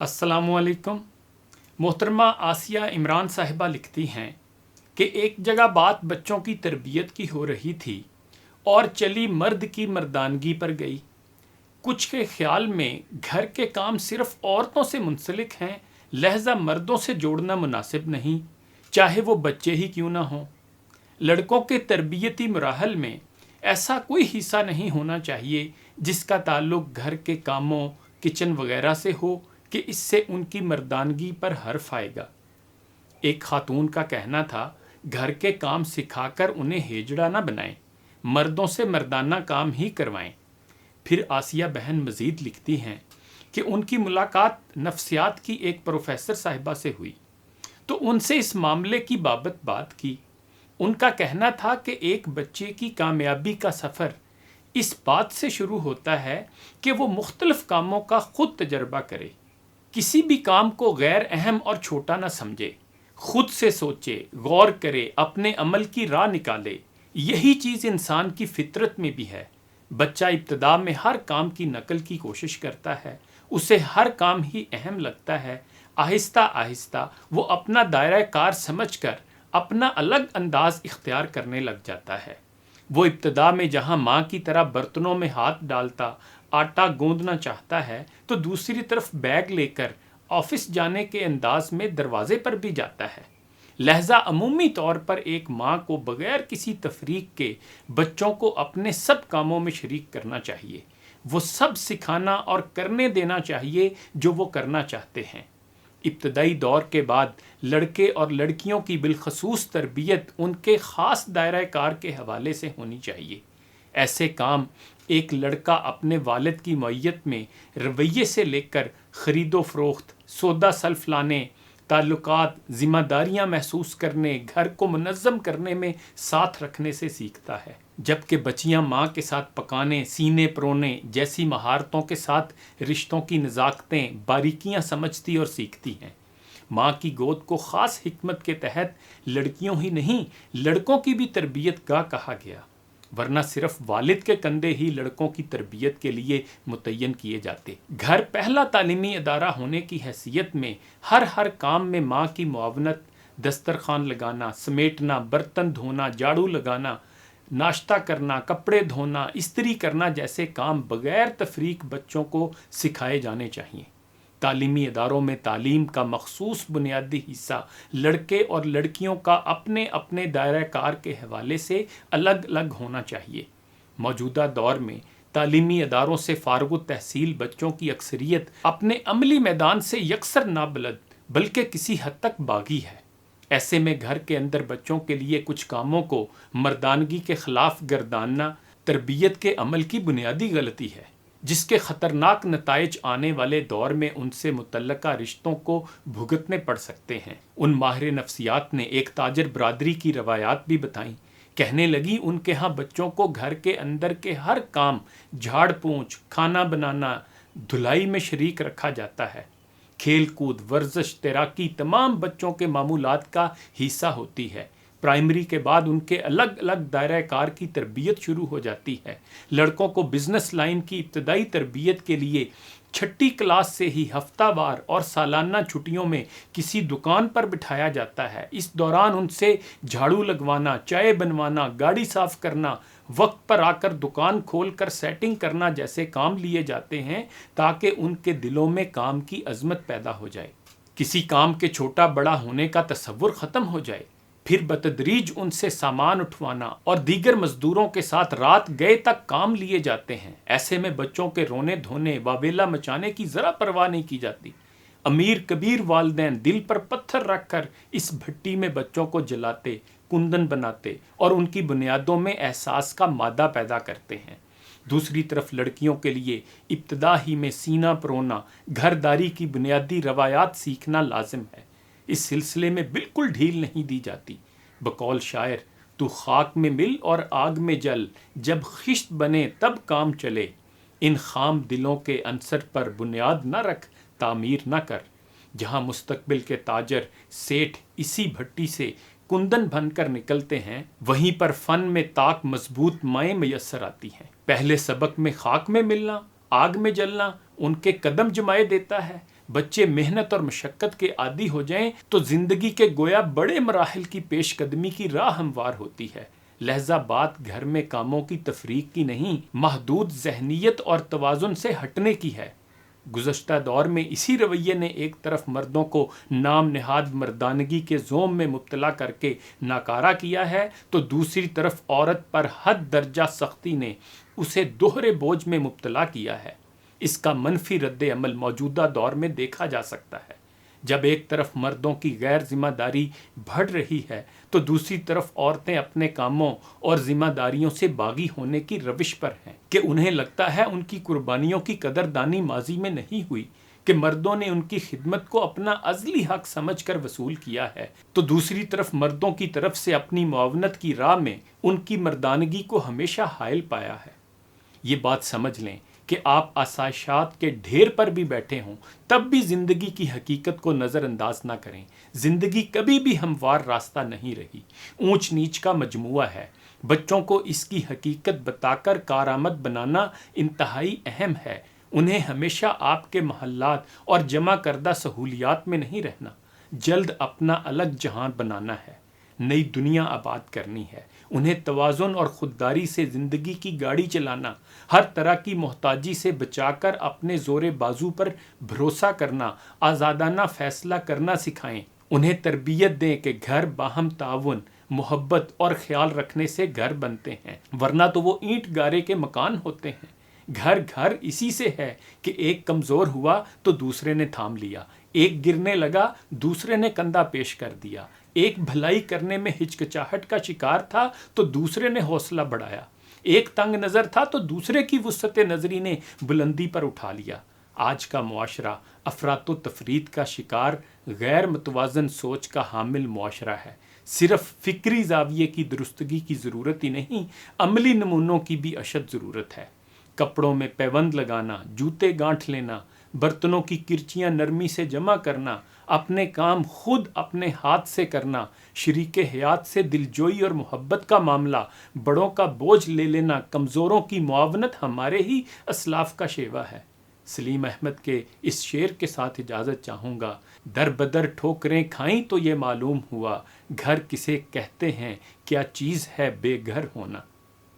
السلام علیکم۔ محترمہ آسیہ عمران صاحبہ لکھتی ہیں کہ ایک جگہ بات بچوں کی تربیت کی ہو رہی تھی اور چلی مرد کی مردانگی پر گئی۔ کچھ کے خیال میں گھر کے کام صرف عورتوں سے منسلک ہیں، لہذا مردوں سے جوڑنا مناسب نہیں، چاہے وہ بچے ہی کیوں نہ ہوں۔ لڑکوں کے تربیتی مراحل میں ایسا کوئی حصہ نہیں ہونا چاہیے جس کا تعلق گھر کے کاموں، کچن وغیرہ سے ہو کہ اس سے ان کی مردانگی پر حرف آئے گا۔ ایک خاتون کا کہنا تھا، گھر کے کام سکھا کر انہیں ہیجڑا نہ بنائیں، مردوں سے مردانہ کام ہی کروائیں۔ پھر آسیہ بہن مزید لکھتی ہیں کہ ان کی ملاقات نفسیات کی ایک پروفیسر صاحبہ سے ہوئی تو ان سے اس معاملے کی بابت بات کی۔ ان کا کہنا تھا کہ ایک بچے کی کامیابی کا سفر اس بات سے شروع ہوتا ہے کہ وہ مختلف کاموں کا خود تجربہ کرے، کسی بھی کام کو غیر اہم اور چھوٹا نہ سمجھے، خود سے سوچے، غور کرے، اپنے عمل کی راہ نکالے۔ یہی چیز انسان کی فطرت میں بھی ہے۔ بچہ ابتدا میں ہر کام کی نقل کی کوشش کرتا ہے، اسے ہر کام ہی اہم لگتا ہے۔ آہستہ آہستہ وہ اپنا دائرہ کار سمجھ کر اپنا الگ انداز اختیار کرنے لگ جاتا ہے۔ وہ ابتدا میں جہاں ماں کی طرح برتنوں میں ہاتھ ڈالتا، آٹا گوندنا چاہتا ہے، تو دوسری طرف بیگ لے کر آفس جانے کے انداز میں دروازے پر بھی جاتا ہے۔ لہذا عمومی طور پر ایک ماں کو بغیر کسی تفریق کے بچوں کو اپنے سب کاموں میں شریک کرنا چاہیے۔ وہ سب سکھانا اور کرنے دینا چاہیے جو وہ کرنا چاہتے ہیں۔ ابتدائی دور کے بعد لڑکے اور لڑکیوں کی بالخصوص تربیت ان کے خاص دائرہ کار کے حوالے سے ہونی چاہیے۔ ایسے کام ایک لڑکا اپنے والد کی معیت میں رویے سے لے کر خرید و فروخت، سودا سلف لانے، تعلقات، ذمہ داریاں محسوس کرنے، گھر کو منظم کرنے میں ساتھ رکھنے سے سیکھتا ہے، جبکہ بچیاں ماں کے ساتھ پکانے، سینے پرونے جیسی مہارتوں کے ساتھ رشتوں کی نزاکتیں، باریکیاں سمجھتی اور سیکھتی ہیں۔ ماں کی گود کو خاص حکمت کے تحت لڑکیوں ہی نہیں لڑکوں کی بھی تربیت گاہ کہا گیا، ورنہ صرف والد کے کندھے ہی لڑکوں کی تربیت کے لیے متعین کیے جاتے۔ گھر پہلا تعلیمی ادارہ ہونے کی حیثیت میں ہر کام میں ماں کی معاونت، دسترخوان لگانا، سمیٹنا، برتن دھونا، جھاڑو لگانا، ناشتہ کرنا، کپڑے دھونا، استری کرنا جیسے کام بغیر تفریق بچوں کو سکھائے جانے چاہیے۔ تعلیمی اداروں میں تعلیم کا مخصوص بنیادی حصہ لڑکے اور لڑکیوں کا اپنے اپنے دائرہ کار کے حوالے سے الگ الگ ہونا چاہیے۔ موجودہ دور میں تعلیمی اداروں سے فارغ التحصیل بچوں کی اکثریت اپنے عملی میدان سے یکسر نابلد بلکہ کسی حد تک باغی ہے۔ ایسے میں گھر کے اندر بچوں کے لیے کچھ کاموں کو مردانگی کے خلاف گرداننا تربیت کے عمل کی بنیادی غلطی ہے، جس کے خطرناک نتائج آنے والے دور میں ان سے متعلقہ رشتوں کو بھگتنے پڑ سکتے ہیں۔ ان ماہر نفسیات نے ایک تاجر برادری کی روایات بھی بتائیں۔ کہنے لگی ان کے ہاں بچوں کو گھر کے اندر کے ہر کام، جھاڑ پونچھ، کھانا بنانا، دھلائی میں شریک رکھا جاتا ہے۔ کھیل کود، ورزش، تیراکی تمام بچوں کے معمولات کا حصہ ہوتی ہے۔ پرائمری کے بعد ان کے الگ الگ دائرہ کار کی تربیت شروع ہو جاتی ہے۔ لڑکوں کو بزنس لائن کی ابتدائی تربیت کے لیے چھٹی کلاس سے ہی ہفتہ وار اور سالانہ چھٹیوں میں کسی دکان پر بٹھایا جاتا ہے۔ اس دوران ان سے جھاڑو لگوانا، چائے بنوانا، گاڑی صاف کرنا، وقت پر آ کر دکان کھول کر سیٹنگ کرنا جیسے کام لیے جاتے ہیں تاکہ ان کے دلوں میں کام کی عظمت پیدا ہو جائے، کسی کام کے چھوٹا بڑا ہونے کا تصور ختم ہو جائے۔ پھر بتدریج ان سے سامان اٹھوانا اور دیگر مزدوروں کے ساتھ رات گئے تک کام لیے جاتے ہیں۔ ایسے میں بچوں کے رونے دھونے، واویلا مچانے کی ذرا پرواہ نہیں کی جاتی۔ امیر کبیر والدین دل پر پتھر رکھ کر اس بھٹی میں بچوں کو جلاتے، کندن بناتے اور ان کی بنیادوں میں احساس کا مادہ پیدا کرتے ہیں۔ دوسری طرف لڑکیوں کے لیے ابتدا ہی میں سینہ پرونا، گھرداری کی بنیادی روایات سیکھنا لازم ہے۔ اس سلسلے میں بالکل ڈھیل نہیں دی جاتی۔ بقول شاعر، تو خاک میں مل اور آگ میں جل، جب خشت بنے تب کام چلے، ان خام دلوں کے عنصر پر بنیاد نہ رکھ، تعمیر نہ کر۔ جہاں مستقبل کے تاجر، سیٹھ اسی بھٹی سے کندن بن کر نکلتے ہیں، وہیں پر فن میں طاق مضبوط مائیں میسر آتی ہیں۔ پہلے سبق میں خاک میں ملنا، آگ میں جلنا ان کے قدم جمائے دیتا ہے، بچے محنت اور مشقت کے عادی ہو جائیں تو زندگی کے گویا بڑے مراحل کی پیش قدمی کی راہ ہموار ہوتی ہے۔ لہذا بات گھر میں کاموں کی تفریق کی نہیں، محدود ذہنیت اور توازن سے ہٹنے کی ہے۔ گزشتہ دور میں اسی رویے نے ایک طرف مردوں کو نام نہاد مردانگی کے زوم میں مبتلا کر کے ناکارہ کیا ہے، تو دوسری طرف عورت پر حد درجہ سختی نے اسے دوہرے بوجھ میں مبتلا کیا ہے۔ اس کا منفی رد عمل موجودہ دور میں دیکھا جا سکتا ہے۔ جب ایک طرف مردوں کی غیر ذمہ داری بڑھ رہی ہے تو دوسری طرف عورتیں اپنے کاموں اور ذمہ داریوں سے باغی ہونے کی روش پر ہیں کہ انہیں لگتا ہے ان کی قربانیوں کی قدردانی ماضی میں نہیں ہوئی، کہ مردوں نے ان کی خدمت کو اپنا ازلی حق سمجھ کر وصول کیا ہے، تو دوسری طرف مردوں کی طرف سے اپنی معاونت کی راہ میں ان کی مردانگی کو ہمیشہ حائل پایا ہے۔ یہ بات سمجھ لیں کہ آپ آسائشات کے ڈھیر پر بھی بیٹھے ہوں تب بھی زندگی کی حقیقت کو نظر انداز نہ کریں۔ زندگی کبھی بھی ہموار راستہ نہیں رہی، اونچ نیچ کا مجموعہ ہے۔ بچوں کو اس کی حقیقت بتا کر کارآمد بنانا انتہائی اہم ہے۔ انہیں ہمیشہ آپ کے محلات اور جمع کردہ سہولیات میں نہیں رہنا، جلد اپنا الگ جہان بنانا ہے، نئی دنیا آباد کرنی ہے۔ انہیں توازن اور خودداری سے زندگی کی گاڑی چلانا، ہر طرح کی محتاجی سے بچا کر اپنے زور بازو پر بھروسہ کرنا، آزادانہ فیصلہ کرنا سکھائیں۔ انہیں تربیت دیں کہ گھر باہم تعاون، محبت اور خیال رکھنے سے گھر بنتے ہیں، ورنہ تو وہ اینٹ گارے کے مکان ہوتے ہیں۔ گھر اسی سے ہے کہ ایک کمزور ہوا تو دوسرے نے تھام لیا، ایک گرنے لگا دوسرے نے کندھا پیش کر دیا، ایک بھلائی کرنے میں ہچکچاہٹ کا شکار تھا تو دوسرے نے حوصلہ بڑھایا، ایک تنگ نظر تھا تو دوسرے کی وسعت نظری نے بلندی پر اٹھا لیا۔ آج کا معاشرہ افراط و تفریط کا شکار، غیر متوازن سوچ کا حامل معاشرہ ہے۔ صرف فکری زاویے کی درستگی کی ضرورت ہی نہیں، عملی نمونوں کی بھی اشد ضرورت ہے۔ کپڑوں میں پیوند لگانا، جوتے گانٹھ لینا، برتنوں کی کرچیاں نرمی سے جمع کرنا، اپنے کام خود اپنے ہاتھ سے کرنا، شریک حیات سے دلجوئی اور محبت کا معاملہ، بڑوں کا بوجھ لے لینا، کمزوروں کی معاونت ہمارے ہی اسلاف کا شیوا ہے۔ سلیم احمد کے اس شعر کے ساتھ اجازت چاہوں گا۔ در بدر ٹھوکریں کھائیں تو یہ معلوم ہوا، گھر کسے کہتے ہیں، کیا چیز ہے بے گھر ہونا۔